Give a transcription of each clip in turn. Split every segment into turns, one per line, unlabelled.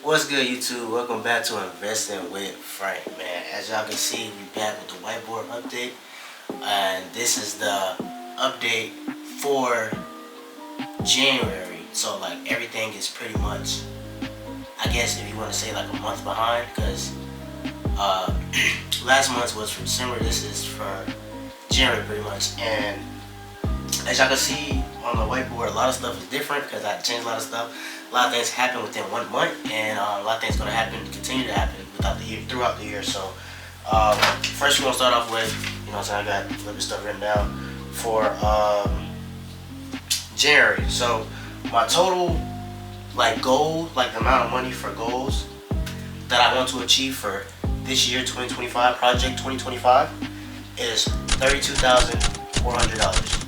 What's good, YouTube? Welcome back to Investing with Frank, man. As y'all can see, we back with the whiteboard update, and this is the update for January. So, like, everything is pretty much, I guess, if you want to say, like a month behind, because last month was for December. This is for January, pretty much. And as y'all can see on the whiteboard, a lot of stuff is different because I changed a lot of stuff. A lot of things happen within 1 month, and a lot of things going to happen, continue to happen throughout the year. So, first we're going to start off with, I got a little bit of stuff written down for January. So, my total, goal, the amount of money for goals that I want to achieve for this year, 2025, project 2025, is $32,400.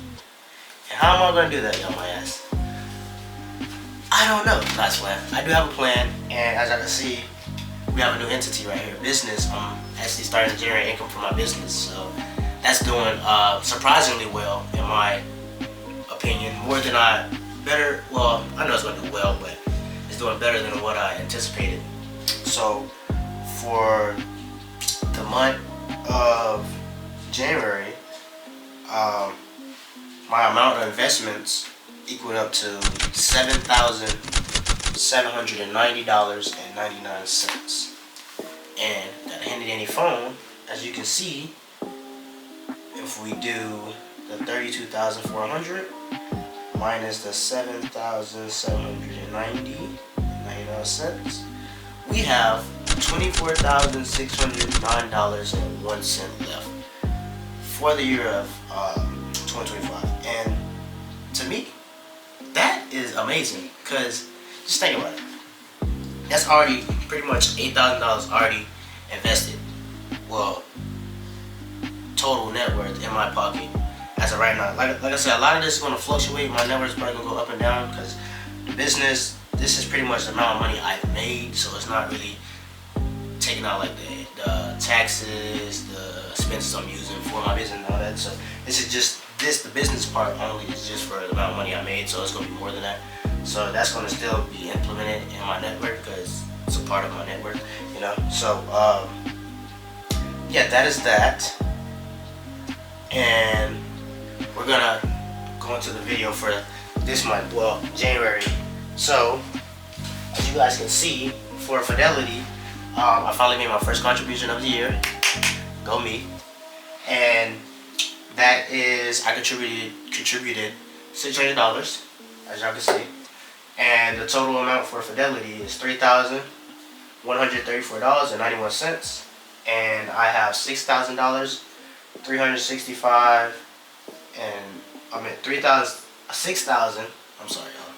And how am I going to do that, y'all might ask? I don't know. That's why I do have a plan, and as I can see, we have a new entity right here, business. I'm actually starting to generate income from my business, so that's doing surprisingly well in my opinion. Well, I know it's going to do well, but it's doing better than what I anticipated. So for the month of January, my amount of investments equaled up to $7,790.99. And got a handy dandy phone. As you can see, if we do the 32,400 minus the 7,790.99, we have $24,609.01 left for the year of 2025. And to me, that is amazing, because just think about it. That's already pretty much $8,000 already invested. Well, total net worth in my pocket as of right now. Like I said, a lot of this is going to fluctuate. My net worth is probably going to go up and down because the business, this is pretty much the amount of money I've made, so it's not really taking out the taxes, the expenses I'm using for my business and all that. So this is just the business part only is just for the amount of money I made, so it's going to be more than that. So that's going to still be implemented in my network because it's a part of my network, So, yeah, that is that. And we're going to go into the video for this month, January. So, as you guys can see, for Fidelity, I finally made my first contribution of the year. Go me. And that is, I contributed $600, as y'all can see. And the total amount for Fidelity is $3,134.91. And I have $6,365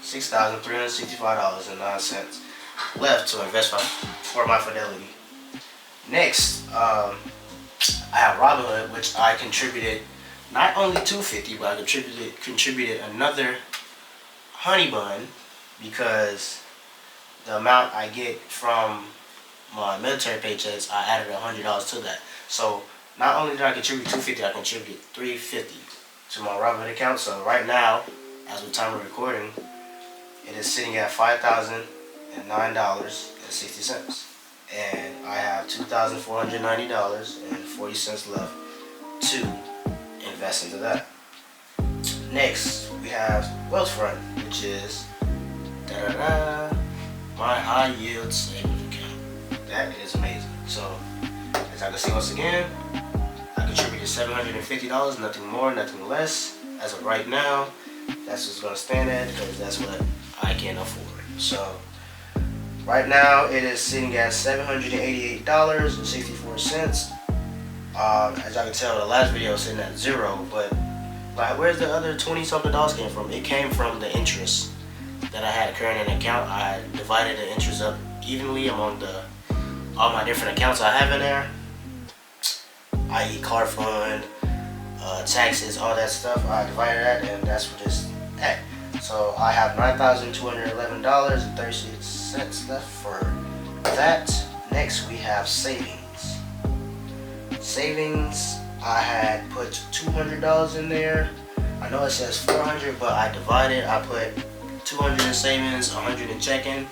$6,365.09 left to invest for my Fidelity. Next, I have Robinhood, which I contributed not only $250, but I contributed another honey bun, because the amount I get from my military paychecks, I added $100 to that. So not only did I contribute $250, I contributed $350 to my Robinhood account. So right now, as of time of recording, it is sitting at $5,009.60. And I have $2,490.40 left to invest into that. Next, we have Wealthfront, which is my high yield savings account. That is amazing. So, as I can see once again, I contributed $750, nothing more, nothing less. As of right now, that's what's going to stand at, because that's what I can afford. So, right now, it is sitting at $788.64. As y'all can tell, the last video was sitting at $0, but where's the other 20-something dollars came from? It came from the interest that I had current in the account. I divided the interest up evenly among all my different accounts I have in there, i.e. car fund, taxes, all that stuff. I divided that, and that's what it's at. So I have $9,211.36 left for that. Next, we have savings. Savings, I had put $200 in there. I know it says $400, but I divided. I put $200 in savings, $100 in checking,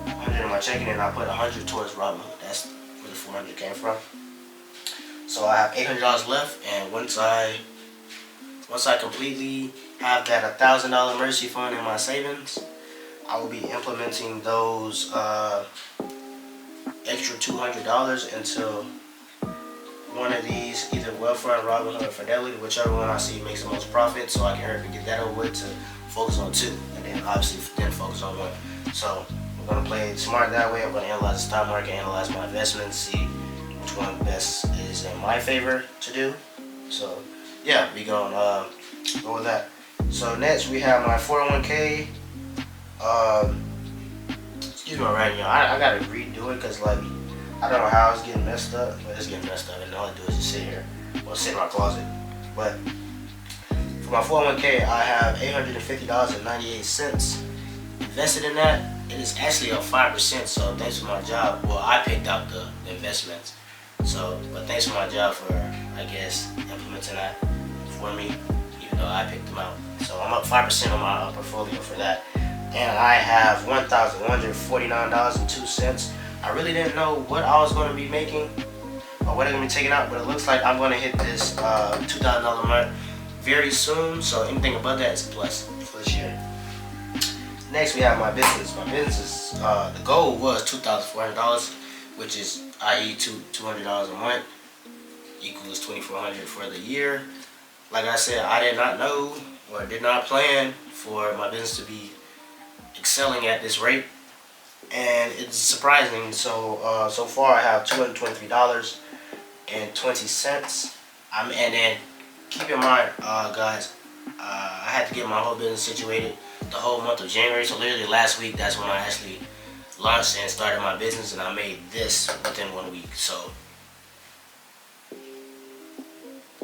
$100 in my my checking and I put 100 towards Robinhood. That's where the 400 came from. So I have $800 left, and once I completely have that $1,000 emergency fund in my savings, I will be implementing those extra $200 into one of these, either Wealthfront, Robinhood, or Fidelity, whichever one I see makes the most profit, so I can hurry and get that over with to focus on two, and then obviously then focus on one. So I'm gonna play it smart that way. I'm gonna analyze the stock market, analyze my investments, see which one best is in my favor to do. So yeah, we gonna go with that. So next we have my 401k. Excuse my writing, y'all. I gotta redo it because like I don't know how it's getting messed up, but it's getting messed up, and all I do is just sit here or sit in my closet. But for my 401k, I have $850.98 invested in that. It is actually up 5%, so thanks for my job. Well, I picked out the investments, so but thanks for my job for, I guess, implementing that for me, even though I picked them out. So I'm up 5% on my portfolio for that, and I have $1,149.02. I really didn't know what I was going to be making or what I'm going to be taking out, but it looks like I'm going to hit this $2,000 mark very soon, so anything above that is a plus for this year. Next we have my business. My business is, the goal was $2,400, which is i.e. $200 a month equals $2,400 for the year. Like I said, I did not know or did not plan for my business to be excelling at this rate, and it's surprising. So so far I have $223.20. And then keep in mind, guys, I had to get my whole business situated the whole month of January. So literally last week, that's when I actually launched and started my business, and I made this within 1 week. So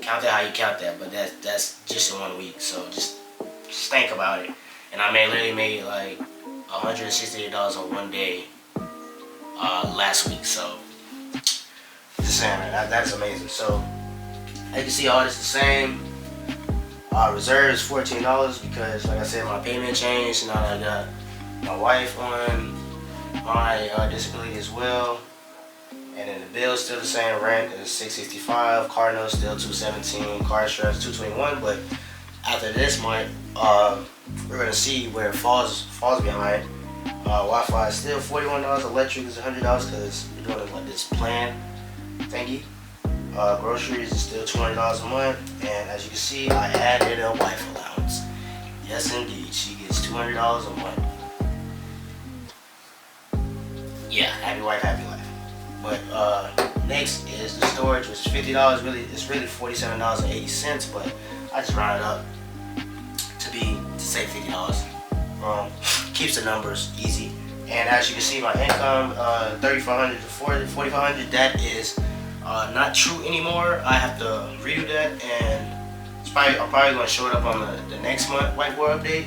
count that how you count that, but that's just in 1 week. So just think about it. And I literally made like $168 on one day last week. So just saying, man, that's amazing. So as you can see, all this is the same. Reserve is $14 because, like I said, my payment changed. Now I got my wife on my disability as well, and then the bill's still the same. Rent is $665. Car note still $217. Car insurance $221. But after this month, we're gonna see where it falls behind. Wi-Fi is still $41. Electric is $100 because we're doing like this plan thingy. Groceries is still $200 a month, and as you can see, I added a wife allowance. Yes, indeed, she gets $200 a month. Yeah, happy wife, happy life. But next is the storage, which is $50. It's really $47.80, but I just round it up to say $50. Keeps the numbers easy. And as you can see, my income $3,500 to $4,500. That is not true anymore. I have to redo that, and I'm probably going to show it up on the next month whiteboard update.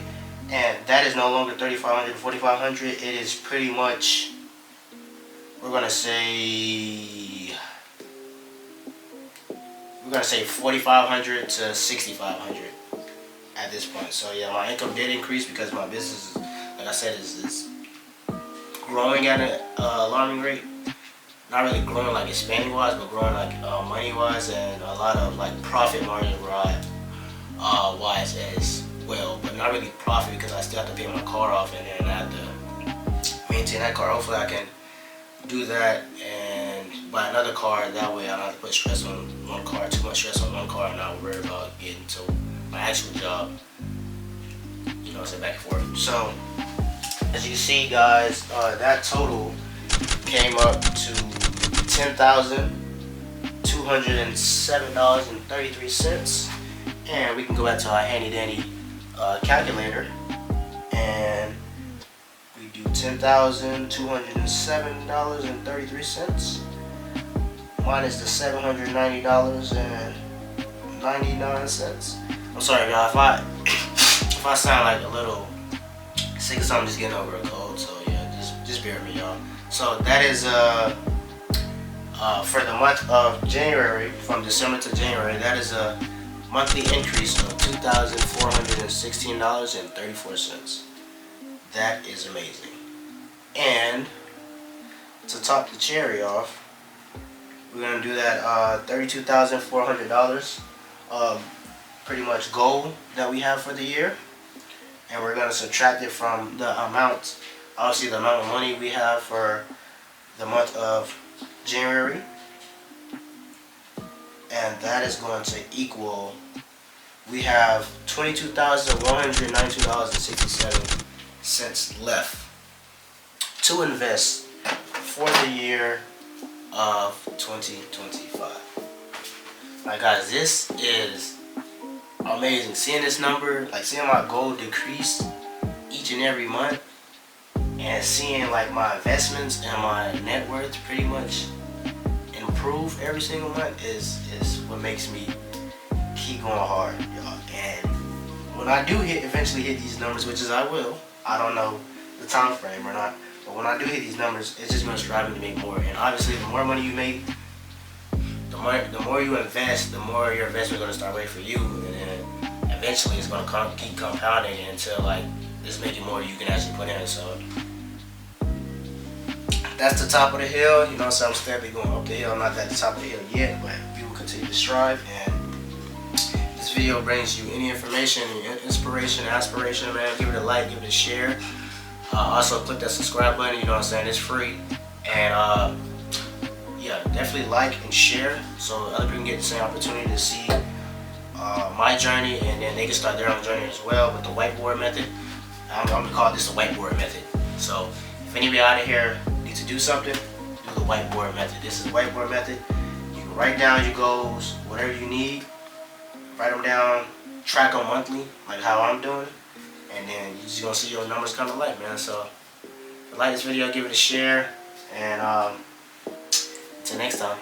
And that is no longer $3,500 to $4,500. It is pretty much, we're gonna say $4,500 to $6,500 at this point. So yeah, my income did increase because my business, like I said, is growing at an alarming rate. Not really growing like expanding wise, but growing like money wise, and a lot of like profit margin wise as well. But not really profit because I still have to pay my car off, and then I have to maintain that car. Hopefully I can do that and buy another car. That way I don't have to put stress on one car, too much stress on one car, and not worry about getting to my actual job. You know, back and forth. So as you can see, guys, that total came up to $10,207.33, and we can go back to our handy dandy calculator, and we do $10,207.33 minus the $790.99. I'm sorry, y'all, if I sound like a little sick or something, just getting over a cold. So yeah, just bear with me, y'all. So that is for the month of January, from December to January, that is a monthly increase of $2,416.34. That is amazing. And to top the cherry off, we're gonna do that $32,400 pretty much goal that we have for the year, and we're gonna subtract it from the amount, obviously the amount of money we have for the month of January, and that is going to equal, we have $22,192.67 left to invest for the year of 2025. Like guys, this is amazing. Seeing this number, like seeing my goal decrease each and every month, and seeing like my investments and my net worth pretty much improve every single month is what makes me keep going hard, y'all. And when I do eventually hit these numbers, which is I will, I don't know the time frame or not, but when I do hit these numbers, it's just going to strive me to make more. And obviously, the more money you make, the more you invest, the more your investment is going to start waiting for you, and then eventually it's going to keep compounding until like it's making more you can actually put in. So that's the top of the hill. You know, so I'm steadily going up the hill. I'm not at the top of the hill yet, but we will continue to strive. And this video brings you any information, any inspiration, aspiration, man, give it a like, give it a share. Also click that subscribe button, you know what I'm saying, it's free. And yeah, definitely like and share so other people get the same opportunity to see my journey, and then they can start their own journey as well with the whiteboard method. I'm gonna call this the whiteboard method. So if anybody out of here needs to do something, do the whiteboard method. This is the whiteboard method. You can write down your goals, whatever you need, write them down, track them monthly, like how I'm doing, and then you're just gonna see your numbers come to life, man. So if you like this video, give it a share, and until next time.